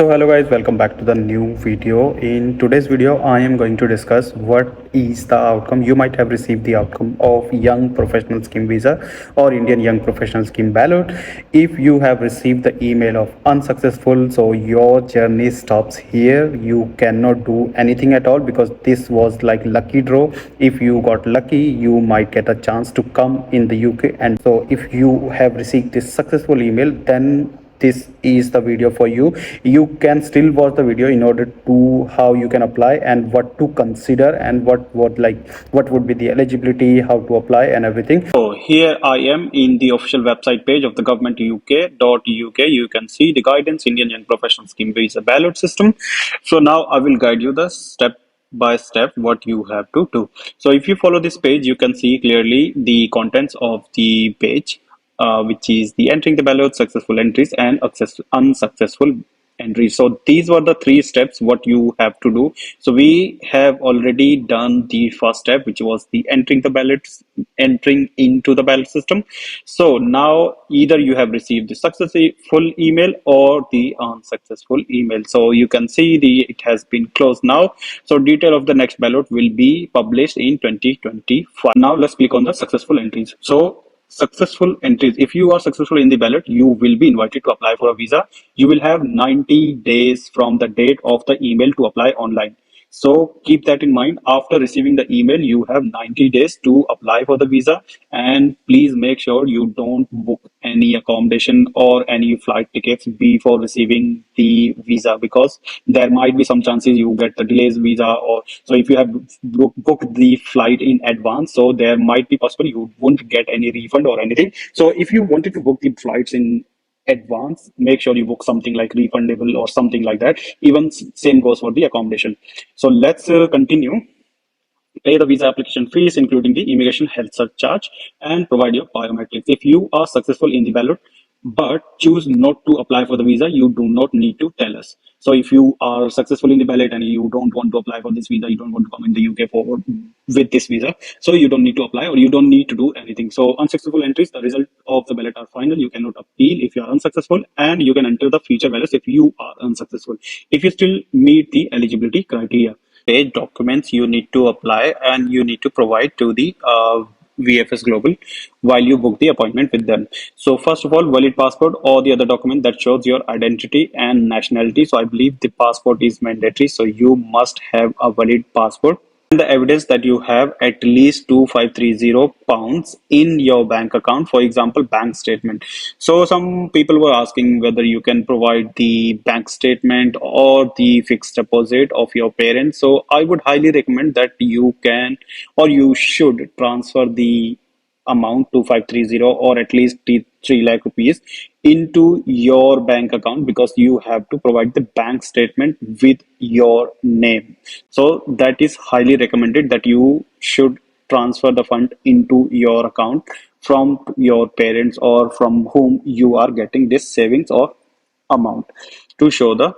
So hello guys, welcome back to the new video. In today's video I am going to discuss what is the outcome. You might have received the outcome of Young Professional Scheme Visa or Indian Young Professional Scheme Ballot. If you have received the email of unsuccessful, so your journey stops here. You cannot do anything at all because this was like lucky draw. If you got lucky, you might get a chance to come in the UK. And so if you have received this successful email, then this is the video for you. You can still watch the video in order to how you can apply and what to consider and what would be the eligibility, how to apply and everything. So here I am in the official website page of the government uk.uk. You can see the guidance Indian Young Professional Scheme Visa ballot system. So now I will guide you the step by step what you have to do. So if you follow this page, you can see clearly the contents of the page, which is the entering the ballot, successful entries, and unsuccessful entries. So these were the three steps what you have to do. So we have already done the first step, which was the entering the ballots, entering into the ballot system. So now either you have received the successful email or the unsuccessful email. So you can see it has been closed now. So detail of the next ballot will be published in 2025. Now let's click on the successful entries. So successful entries, if you are successful in the ballot, you will be invited to apply for a visa. You will have 90 days from the date of the email to apply online. So keep that in mind. After receiving the email, you have 90 days to apply for the visa. And please make sure you don't book any accommodation or any flight tickets before receiving the visa, because there might be some chances you get the delays visa. Or so if you have booked the flight in advance, so there might be possible you won't get any refund or anything. So if you wanted to book the flights in advance, make sure you book something like refundable or something like that. Even same goes for the accommodation. So let's continue. Pay the visa application fees, including the immigration health surcharge, and provide your biometrics. If you are successful in the ballot but choose not to apply for the visa, you do not need to tell us. So if you are successful in the ballot and you don't want to apply for this visa, you don't want to come in the UK for with this visa, so you don't need to apply or you don't need to do anything. So unsuccessful entries, the result of the ballot are final. You cannot appeal if you are unsuccessful, and you can enter the future ballots if you are unsuccessful, if you still meet the eligibility criteria. Page documents you need to apply and you need to provide to the VFS Global while you book the appointment with them. So first of all, valid passport or the other document that shows your identity and nationality. So I believe the passport is mandatory, so you must have a valid passport. And the evidence that you have at least 2530 pounds in your bank account, for example bank statement. So some people were asking whether you can provide the bank statement or the fixed deposit of your parents. So I would highly recommend that you can or you should transfer the amount to 530 or at least 3 lakh rupees into your bank account, because you have to provide the bank statement with your name. So that is highly recommended that you should transfer the fund into your account from your parents or from whom you are getting this savings or amount to show the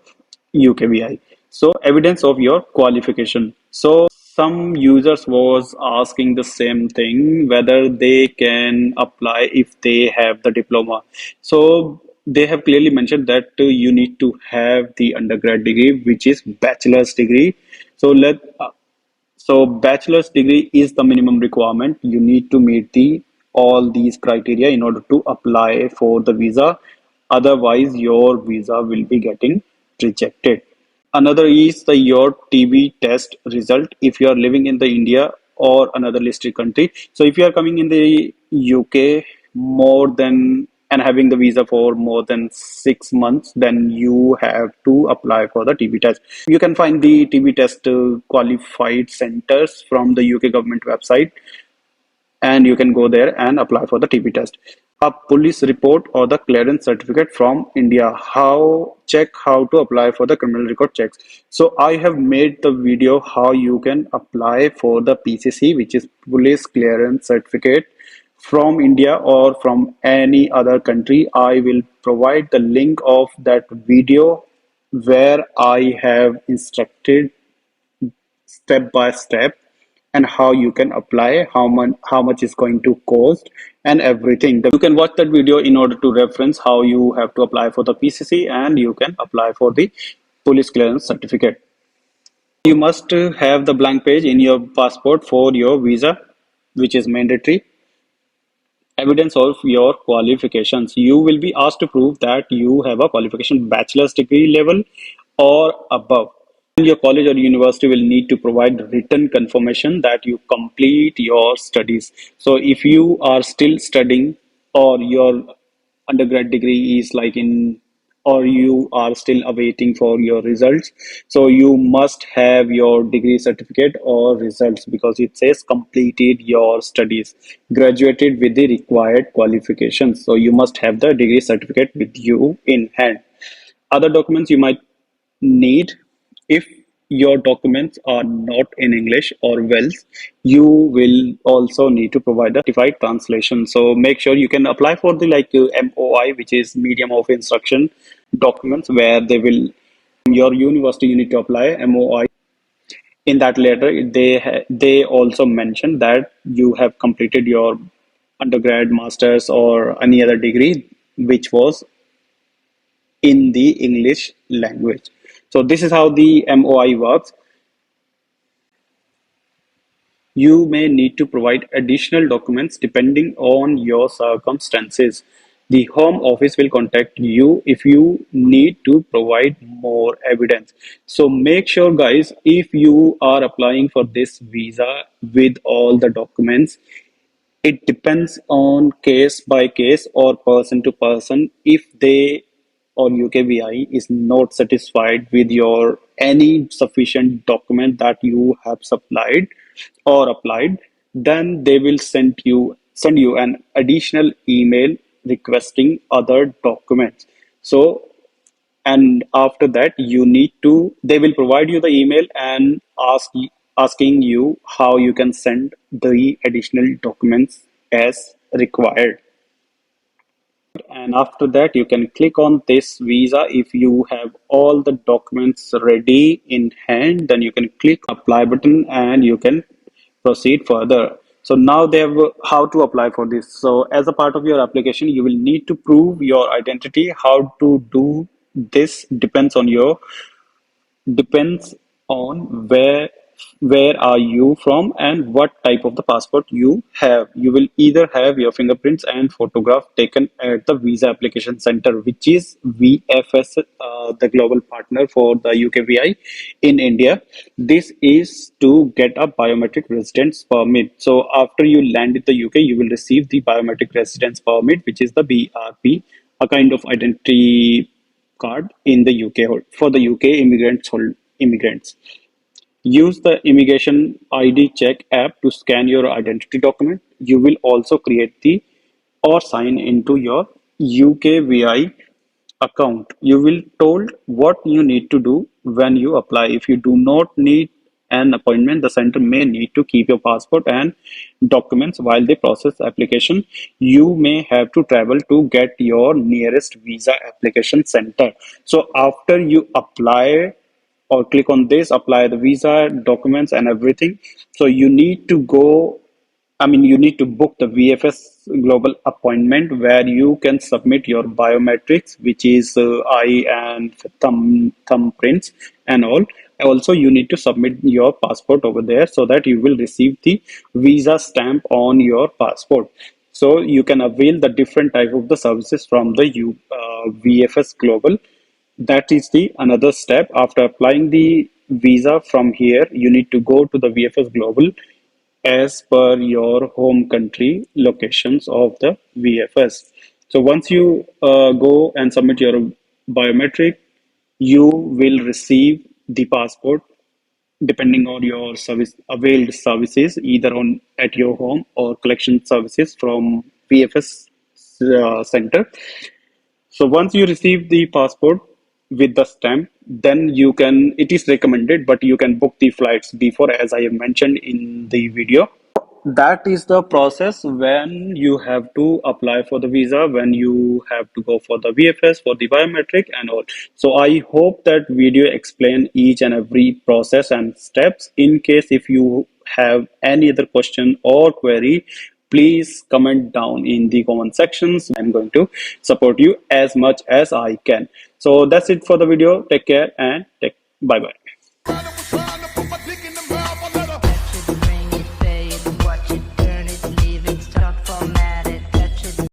UKVI. So evidence of your qualification. So some users was asking the same thing, whether they can apply if they have the diploma. So they have clearly mentioned that you need to have the undergrad degree, which is bachelor's degree. So bachelor's degree is the minimum requirement. You need to meet the all these criteria in order to apply for the visa. Otherwise, your visa will be getting rejected. Another is your TB test result if you are living in the India or another listed country. So if you are coming in the UK more than and having the visa for more than 6 months, then you have to apply for the TB test. You can find the TB test qualified centers from the UK government website, and you can go there and apply for the TB test. A police report or the clearance certificate from India. Check how to apply for the criminal record checks. So I have made the video how you can apply for the PCC, which is police clearance certificate from India or from any other country. I will provide the link of that video where I have instructed step by step and how you can apply, how much is going to cost, and everything. You can watch that video in order to reference how you have to apply for the PCC and you can apply for the police clearance certificate. You must have the blank page in your passport for your visa, which is mandatory. Evidence of your qualifications. You will be asked to prove that you have a qualification bachelor's degree level or above. And your college or university will need to provide written confirmation that you complete your studies. So if you are still studying or your undergrad degree is like in or you are still awaiting for your results, so you must have your degree certificate or results because it says completed your studies, graduated with the required qualifications. So you must have the degree certificate with you in hand. Other documents you might need, if your documents are not in English or Welsh, you will also need to provide a certified translation. So make sure you can apply for the MOI, which is medium of instruction documents, where they will your university you need to apply MOI. In that letter, they also mention that you have completed your undergrad, masters, or any other degree which was in the English language. So this is how the MOI works. You may need to provide additional documents depending on your circumstances. The Home Office will contact you if you need to provide more evidence. So make sure, guys, if you are applying for this visa with all the documents, it depends on case by case or person to person. If they or UKVI is not satisfied with your any sufficient document that you have supplied or applied, then they will send you an additional email requesting other documents. So and after that you need to they will provide you the email and asking you how you can send the additional documents as required. And after that you can click on this visa. If you have all the documents ready in hand, then you can click apply button and you can proceed further. So now they have how to apply for this. So as a part of your application, you will need to prove your identity. How to do this depends on where are you from and what type of the passport you have. You will either have your fingerprints and photograph taken at the visa application center, which is VFS, the global partner for the UKVI in India. This is to get a biometric residence permit. So after you land in the UK, you will receive the biometric residence permit, which is the BRP, a kind of identity card in the UK for the UK immigrants. Use the immigration ID check app to scan your identity document. You will also create the or sign into your UKVI account. You will told what you need to do when you apply. If you do not need an appointment, the center may need to keep your passport and documents while they process application. You may have to travel to get your nearest visa application center. So after you apply or click on this, apply the visa documents and everything, so you need to go, you need to book the VFS global appointment where you can submit your biometrics, which is eye and thumbprints and all. Also, you need to submit your passport over there so that you will receive the visa stamp on your passport. So you can avail the different type of the services from the VFS global. That is the another step. After applying the visa from here, you need to go to the VFS global as per your home country locations of the VFS. So once you go and submit your biometric, you will receive the passport depending on your service availed services, either on at your home or collection services from VFS center. So once you receive the passport with the stamp, then it is recommended, but you can book the flights before, as I have mentioned in the video. That is the process when you have to apply for the visa, when you have to go for the VFS, for the biometric and all. So I hope that video explain each and every process and steps. In case if you have any other question or query, please comment down in the comment sections. I'm going to support you as much as I can. So that's it for the video. Take care and bye bye.